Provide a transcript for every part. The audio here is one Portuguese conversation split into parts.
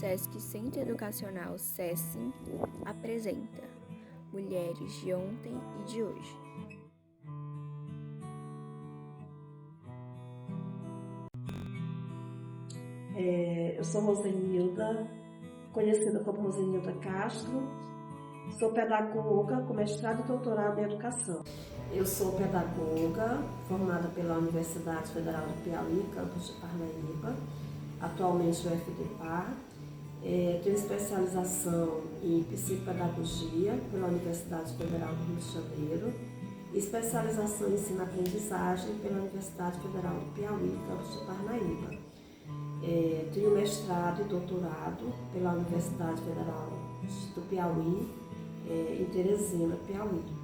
Sesc Centro Educacional SESC apresenta Mulheres de Ontem e de Hoje. Eu sou Rosenilda, conhecida como Rosenilda Castro, sou pedagoga com mestrado e doutorado em educação. Eu sou pedagoga formada pela Universidade Federal do Piauí, campus de Parnaíba, atualmente no FDPAR. Tenho especialização em psicopedagogia pela Universidade Federal do Rio de Janeiro e especialização em ensino-aprendizagem pela Universidade Federal do Piauí, campus de Parnaíba. Tenho mestrado e doutorado pela Universidade Federal do Piauí, em Teresina, Piauí.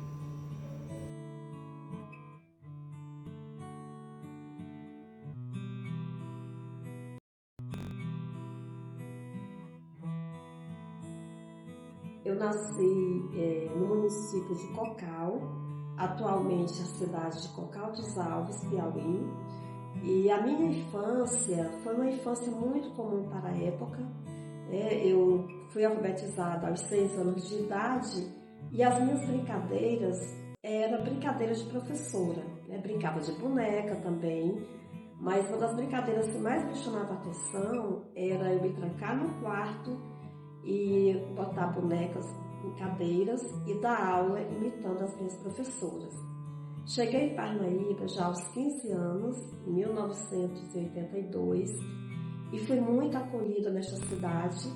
Eu nasci no município de Cocal, atualmente a cidade de Cocal dos Alves, Piauí. E a minha infância foi uma infância muito comum para a época. Eu fui alfabetizada aos 6 anos de idade e as minhas brincadeiras eram brincadeiras de professora. Brincava de boneca também, mas uma das brincadeiras que mais me chamava a atenção era eu me trancar no quarto e botar bonecas em cadeiras e dar aula imitando as minhas professoras. Cheguei em Parnaíba já aos 15 anos, em 1982, e fui muito acolhida nesta cidade.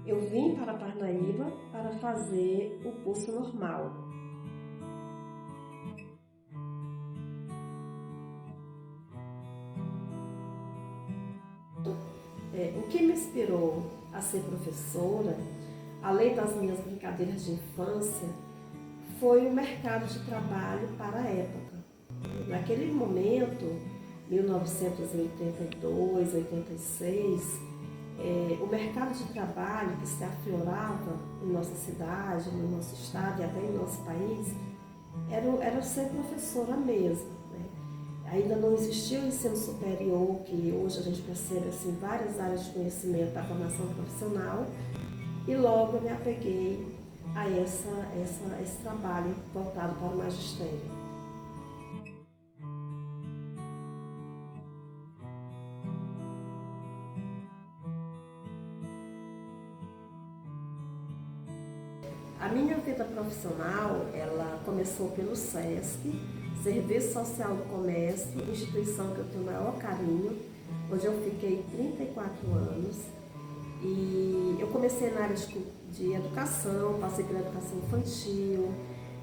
Eu vim para Parnaíba para fazer o curso normal. O que me inspirou a ser professora, além das minhas brincadeiras de infância, foi o mercado de trabalho para a época. Naquele momento, 1982, 86, o mercado de trabalho que se aflorava em nossa cidade, no nosso estado e até em nosso país, era ser professora mesmo. Ainda não existia o ensino superior, que hoje a gente percebe assim, várias áreas de conhecimento da formação profissional, e logo eu me apeguei a esse trabalho voltado para o magistério. A minha vida profissional, ela começou pelo SESC, Serviço Social do Comércio, instituição que eu tenho o maior carinho, onde eu fiquei 34 anos. E eu comecei na área de educação, passei pela educação infantil,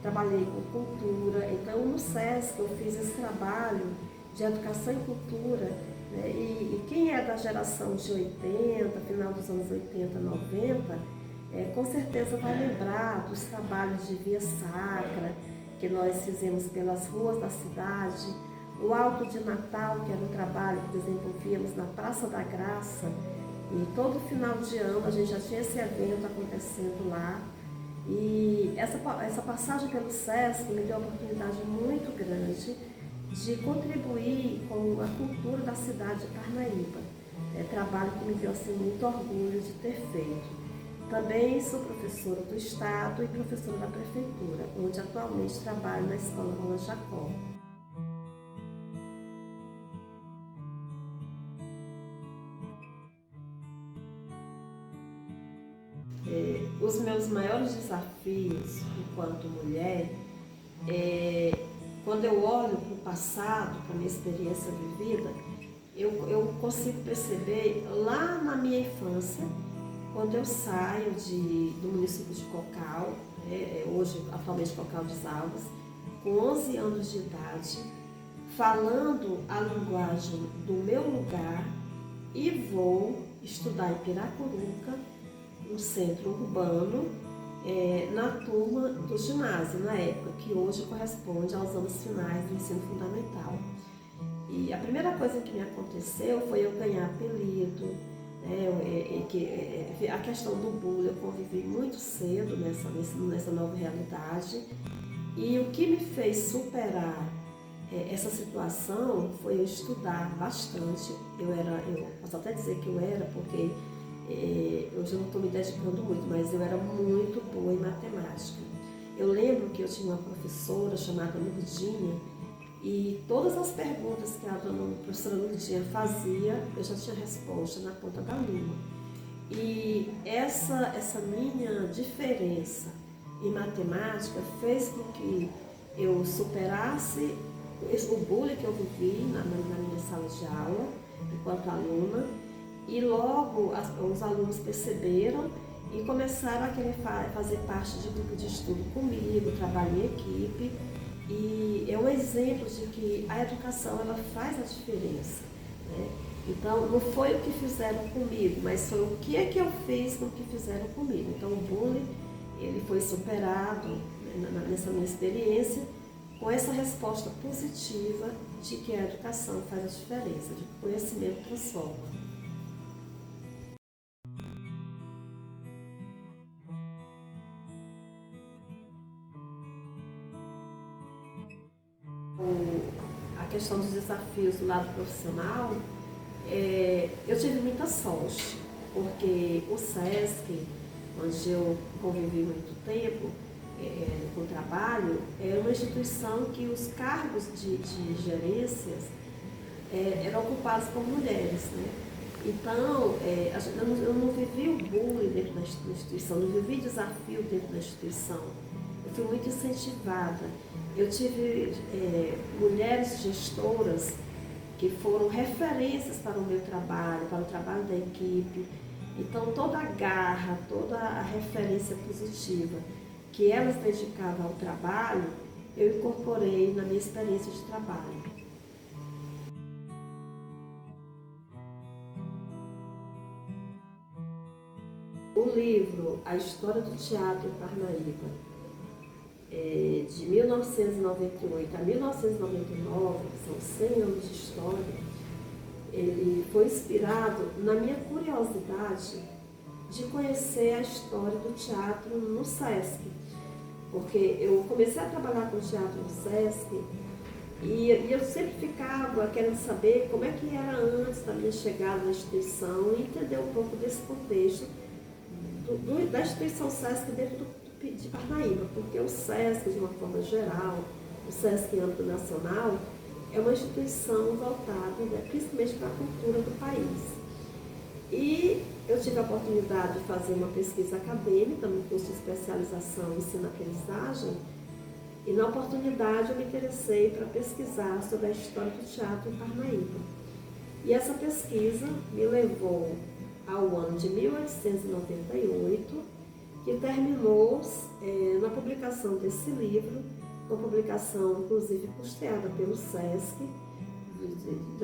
trabalhei com cultura. Então, no SESC eu fiz esse trabalho de educação e cultura, né? E quem é da geração de 80, final dos anos 80, 90, com certeza vai lembrar dos trabalhos de Via Sacra, que nós fizemos pelas ruas da cidade, o Alto de Natal, que era um trabalho que desenvolvíamos na Praça da Graça, e todo final de ano a gente já tinha esse evento acontecendo lá. E essa passagem pelo SESC me deu uma oportunidade muito grande de contribuir com a cultura da cidade de Parnaíba. Trabalho que me deu assim, muito orgulho de ter feito. Também sou professora do Estado e professora da Prefeitura, onde atualmente trabalho na Escola Roland Jacó. Os meus maiores desafios enquanto mulher, quando eu olho para o passado, para a minha experiência vivida, eu consigo perceber lá na minha infância, quando eu saio do município de Cocal, hoje atualmente Cocal dos Alves, com 11 anos de idade, falando a linguagem do meu lugar e vou estudar em Piracuruca, no centro urbano, na turma do ginásio, na época, que hoje corresponde aos anos finais do ensino fundamental. E a primeira coisa que me aconteceu foi eu ganhar apelido, a questão do bullying eu convivi muito cedo nessa nova realidade, e o que me fez superar essa situação foi eu estudar bastante. Eu posso até dizer que eu era, porque eu hoje eu não estou me dedicando muito, mas eu era muito boa em matemática. Eu lembro que eu tinha uma professora chamada Lourdinha, e todas as perguntas que a professora Lourdinha fazia, eu já tinha resposta na ponta da língua. E essa minha diferença em matemática fez com que eu superasse o bullying que eu vivi na minha sala de aula, enquanto aluna, e logo os alunos perceberam e começaram a querer fazer parte de grupo de estudo comigo, trabalho em equipe, e é um exemplo de que a educação ela faz a diferença, né? Então, não foi o que fizeram comigo, mas foi o que é que eu fiz com o que fizeram comigo. Então, o bullying ele foi superado, né, nessa minha experiência, com essa resposta positiva de que a educação faz a diferença, de que o conhecimento transforma. A questão dos desafios do lado profissional, eu tive muita sorte, porque o SESC, onde eu convivi muito tempo com o trabalho, é uma instituição que os cargos de gerências eram ocupados por mulheres, né? Então, eu não vivi o bullying dentro da instituição, não vivi desafio dentro da instituição. Eu fui muito incentivada. Eu tive mulheres gestoras que foram referências para o meu trabalho, para o trabalho da equipe. Então, toda a garra, toda a referência positiva que elas dedicavam ao trabalho, eu incorporei na minha experiência de trabalho. O livro A História do Teatro em Parnaíba, de 1998 a 1999, que são 100 anos de história, ele foi inspirado na minha curiosidade de conhecer a história do teatro no SESC. Porque eu comecei a trabalhar com teatro no SESC e eu sempre ficava querendo saber como é que era antes da minha chegada na instituição e entender um pouco desse contexto da instituição SESC dentro de Parnaíba, porque o SESC, de uma forma geral, o SESC em âmbito nacional, é uma instituição voltada, né, principalmente para a cultura do país. E eu tive a oportunidade de fazer uma pesquisa acadêmica no curso de especialização em ensino-aprendizagem, e na oportunidade eu me interessei para pesquisar sobre a história do teatro em Parnaíba. E essa pesquisa me levou ao ano de 1898, que terminou na publicação desse livro, uma publicação inclusive custeada pelo SESC,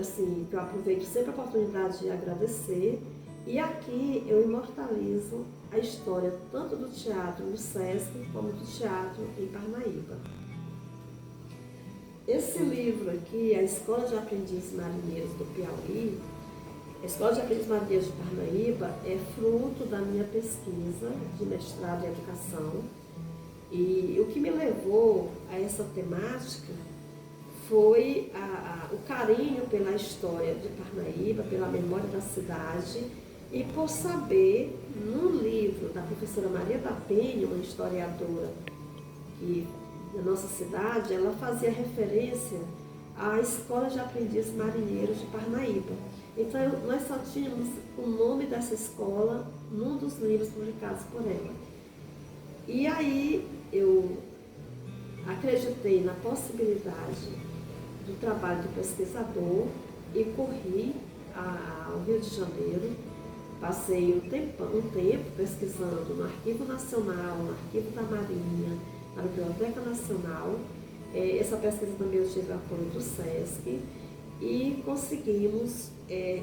assim, que eu aproveito sempre a oportunidade de agradecer. E aqui eu imortalizo a história tanto do teatro no SESC como do teatro em Parnaíba. Esse livro aqui, A Escola de Aprendizes Marinheiros do Piauí, a Escola de Aprendizes Marinheiros de Parnaíba, é fruto da minha pesquisa de mestrado em educação. E o que me levou a essa temática foi o carinho pela história de Parnaíba, pela memória da cidade, e por saber, no livro da professora Maria da Penha, uma historiadora que da nossa cidade, ela fazia referência à Escola de Aprendizes Marinheiros de Parnaíba. Então, nós só tínhamos o nome dessa escola num dos livros publicados por ela. E aí eu acreditei na possibilidade do trabalho do pesquisador e corri ao Rio de Janeiro. Passei um tempo pesquisando no Arquivo Nacional, no Arquivo da Marinha, na Biblioteca Nacional. Essa pesquisa também eu tive apoio do SESC e conseguimos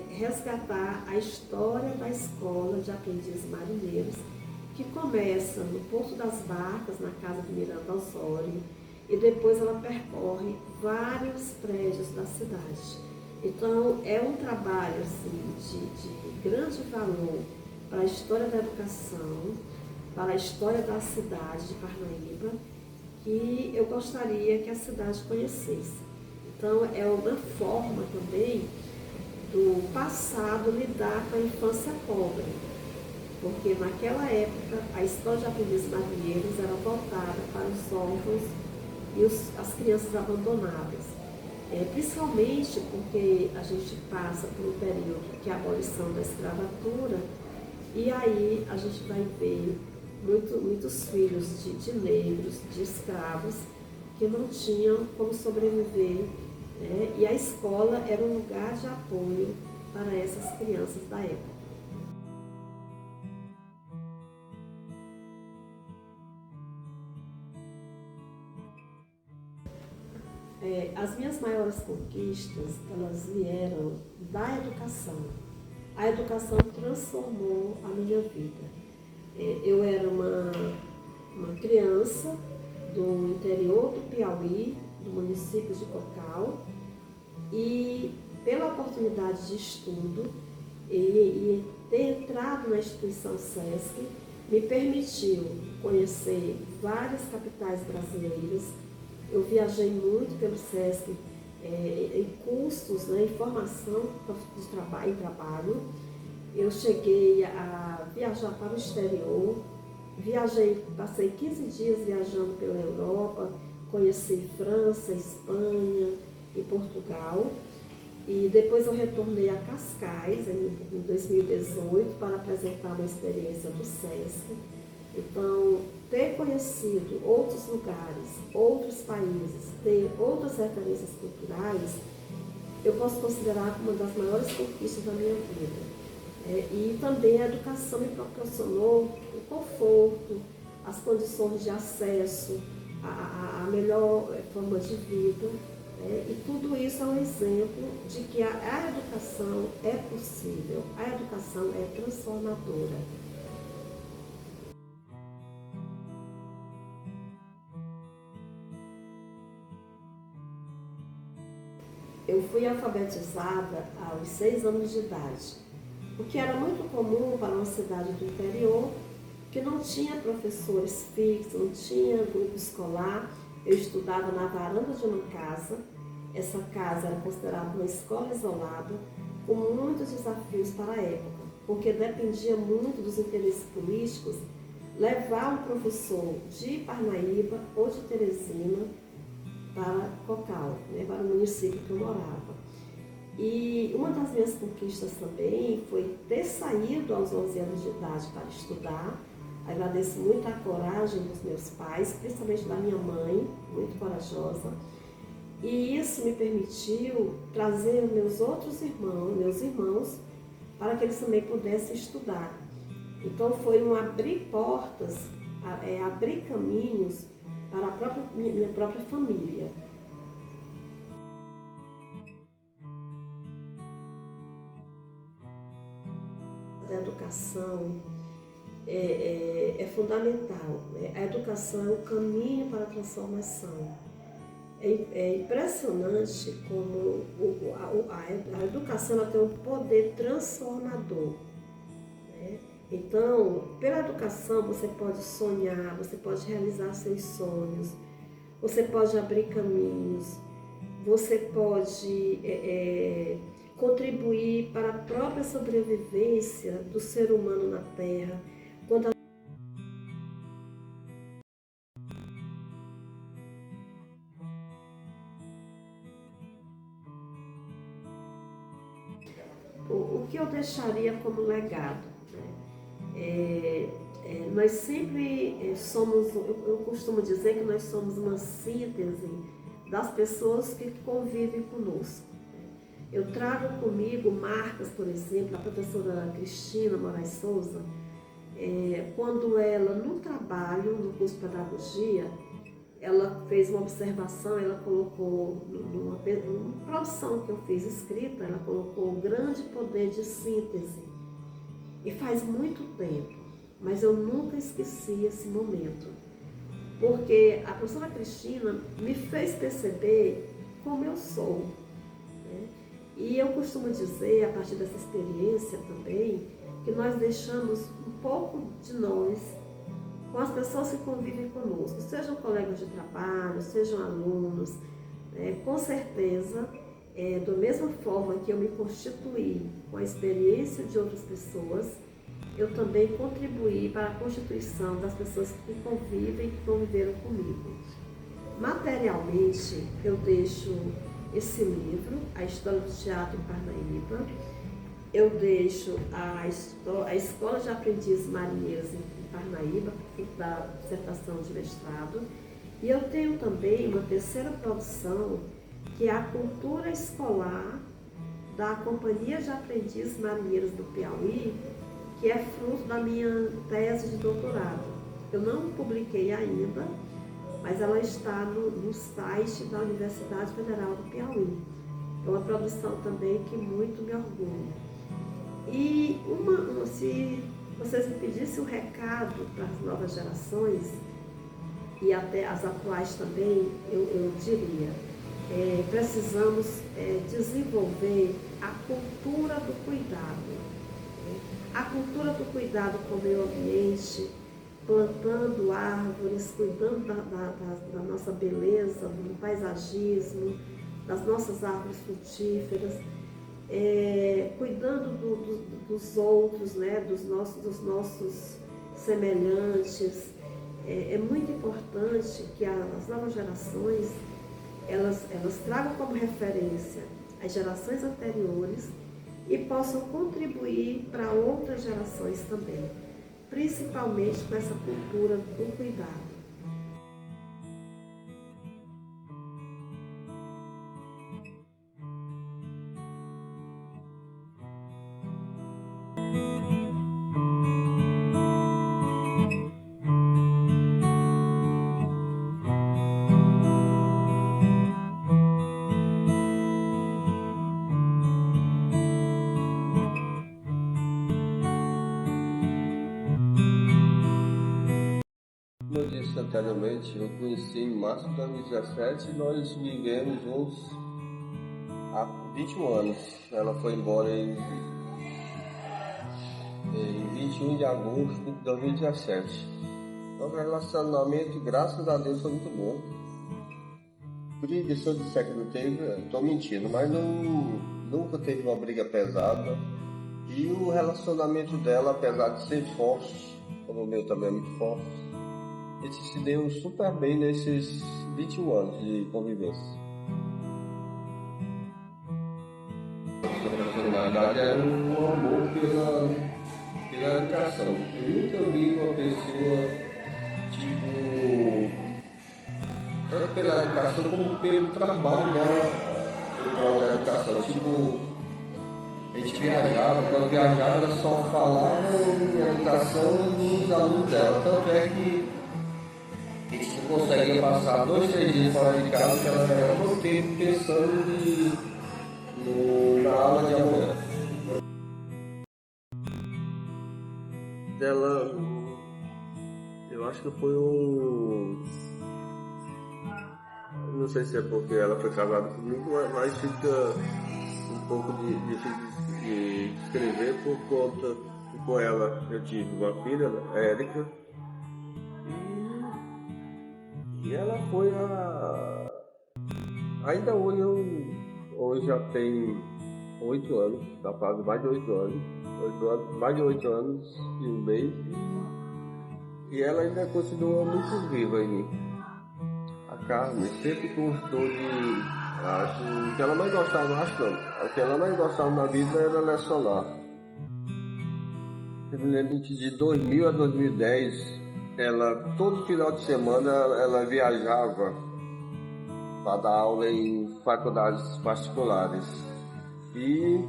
resgatar a história da Escola de Aprendizes Marinheiros, que começa no Porto das Barcas, na casa de Miranda Osório, e depois ela percorre vários prédios da cidade. Então, é um trabalho assim, de grande valor para a história da educação, para a história da cidade de Parnaíba, que eu gostaria que a cidade conhecesse. Então, é uma forma também do passado lidar com a infância pobre. porque naquela época a escola de aprendizes marinheiros era voltada para os órfãos e as crianças abandonadas. Principalmente porque a gente passa por um período que é a abolição da escravatura, e aí a gente vai ver muitos filhos de negros, de escravos, que não tinham como sobreviver, né? E a escola era um lugar de apoio para essas crianças da época. As minhas maiores conquistas, elas vieram da educação. A educação transformou a minha vida. Eu era uma criança do interior do Piauí, do município de Cocal, e pela oportunidade de estudo e ter entrado na instituição SESC, me permitiu conhecer várias capitais brasileiras. Eu viajei muito pelo SESC em cursos, né, em formação em trabalho. Eu cheguei a viajar para o exterior, passei 15 dias viajando pela Europa, conheci França, Espanha e Portugal. E depois eu retornei a Cascais em 2018 para apresentar uma experiência do SESC. Então, ter conhecido outros lugares, outros países, ter outras referências culturais, eu posso considerar como uma das maiores conquistas da minha vida. E também a educação me proporcionou o conforto, as condições de acesso, a melhor forma de vida. E tudo isso é um exemplo de que a educação é possível, a educação é transformadora. Eu fui alfabetizada aos 6 anos de idade, o que era muito comum para uma cidade do interior, que não tinha professores fixos, não tinha grupo escolar. Eu estudava na varanda de uma casa. Essa casa era considerada uma escola isolada, com muitos desafios para a época, porque dependia muito dos interesses políticos levar um professor de Parnaíba ou de Teresina para Cocal, né, para o município que eu morava. E uma das minhas conquistas também foi ter saído aos 11 anos de idade para estudar. Agradeço muito a coragem dos meus pais, principalmente da minha mãe, muito corajosa. E isso me permitiu trazer meus irmãos, para que eles também pudessem estudar. Então foi um abrir portas, abrir caminhos para minha própria família. A educação é fundamental, né? A educação é o caminho para a transformação. É impressionante como a educação ela tem um poder transformador, né? Então, pela educação você pode sonhar, você pode realizar seus sonhos, você pode abrir caminhos, você pode contribuir para a própria sobrevivência do ser humano na Terra. O que eu deixaria como legado? Nós sempre somos, eu costumo dizer que nós somos uma síntese das pessoas que convivem conosco. Eu trago comigo marcas, por exemplo, a professora Cristina Moraes Souza, quando ela, no trabalho, no curso de pedagogia, ela fez uma observação, ela colocou, numa produção que eu fiz escrita, ela colocou o grande poder de síntese. E faz muito tempo, mas eu nunca esqueci esse momento, porque a professora Cristina me fez perceber como eu sou, né? E eu costumo dizer, a partir dessa experiência também, que nós deixamos um pouco de nós com as pessoas que convivem conosco, sejam colegas de trabalho, sejam alunos, né? Com certeza, da mesma forma que eu me constituí com a experiência de outras pessoas, eu também contribuí para a constituição das pessoas que convivem e que conviveram comigo. Materialmente, eu deixo esse livro, A História do Teatro em Parnaíba. Eu deixo a Escola de Aprendizes Marinheiros em Parnaíba, da dissertação de mestrado. E eu tenho também uma terceira produção, que é a Cultura Escolar da Companhia de Aprendizes Marinheiros do Piauí, que é fruto da minha tese de doutorado. Eu não publiquei ainda, mas ela está no site da Universidade Federal do Piauí. É uma produção também que muito me orgulha. E se vocês me pedissem um recado para as novas gerações, e até as atuais também, eu diria, precisamos desenvolver a cultura do cuidado. A cultura do cuidado com o meio ambiente, plantando árvores, cuidando da nossa beleza, do paisagismo, das nossas árvores frutíferas, cuidando dos outros, né, dos nossos semelhantes. É muito importante que as novas gerações elas tragam como referência as gerações anteriores e possam contribuir para outras gerações também, principalmente com essa cultura do cuidado. Como eu disse anteriormente, eu conheci em março de 2017 e nós vivemos juntos há 21 anos. Ela foi embora em 21 de agosto de 2017. Então, o relacionamento, graças a Deus, foi muito bom. Briga, se eu disser que não teve, estou mentindo, mas nunca teve uma briga pesada. E o relacionamento dela, apesar de ser forte, como o meu também é muito forte, ele se deu super bem nesses 21 anos de convivência. Na verdade, era um amor pela educação. Eu nunca vi uma pessoa, tanto pela educação como pelo trabalho da educação. A gente viajava, quando viajava, ela só falava em educação dos alunos dela. Tanto é que a gente não conseguia passar 2, 3 dias fora de casa, porque ela era todo tempo pensando na aula de amanhã. Ela, eu acho que foi não sei se é porque ela foi casada comigo, mas fica um pouco difícil de escrever por conta que com ela eu tive uma filha, a Érica, e ela foi ainda hoje já tem 8 anos, já faz mais de 8 anos, mais de 8 anos e um mês, e ela ainda continua muito viva em mim. A Carmen sempre gostou o que ela mais gostava, o que ela mais gostava na vida era lecionar. Eu me lembro que de 2000 a 2010, ela, todo final de semana, ela viajava para dar aula em faculdades particulares. E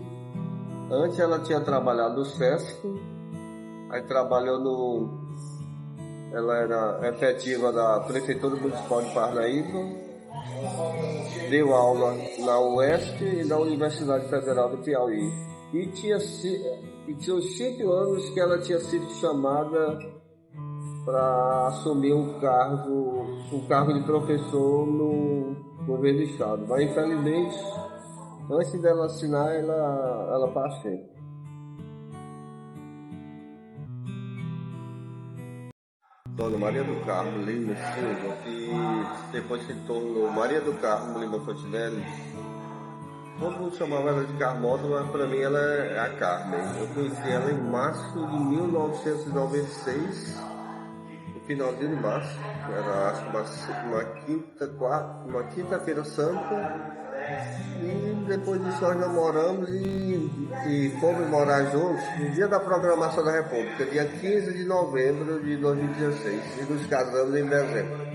antes ela tinha trabalhado no SESC, aí ela era efetiva da Prefeitura Municipal de Parnaíba, deu aula na UESP e na Universidade Federal do Piauí. E tinha uns 5 anos que ela tinha sido chamada para assumir um cargo de professor no governo do estado. Mas infelizmente, antes dela assinar, ela passou. Dona Maria do Carmo Lima Silva, que depois se tornou Maria do Carmo Lima Fontinelli, Todo mundo chamava ela de Carmota, mas para mim ela é a Carmen. Eu conheci ela em março de 1996, no finalzinho de março. Era acho que uma quinta-feira santa. E depois disso nós namoramos e fomos morar juntos no dia da programação da República, dia 15 de novembro de 2016. E nos casamos em dezembro.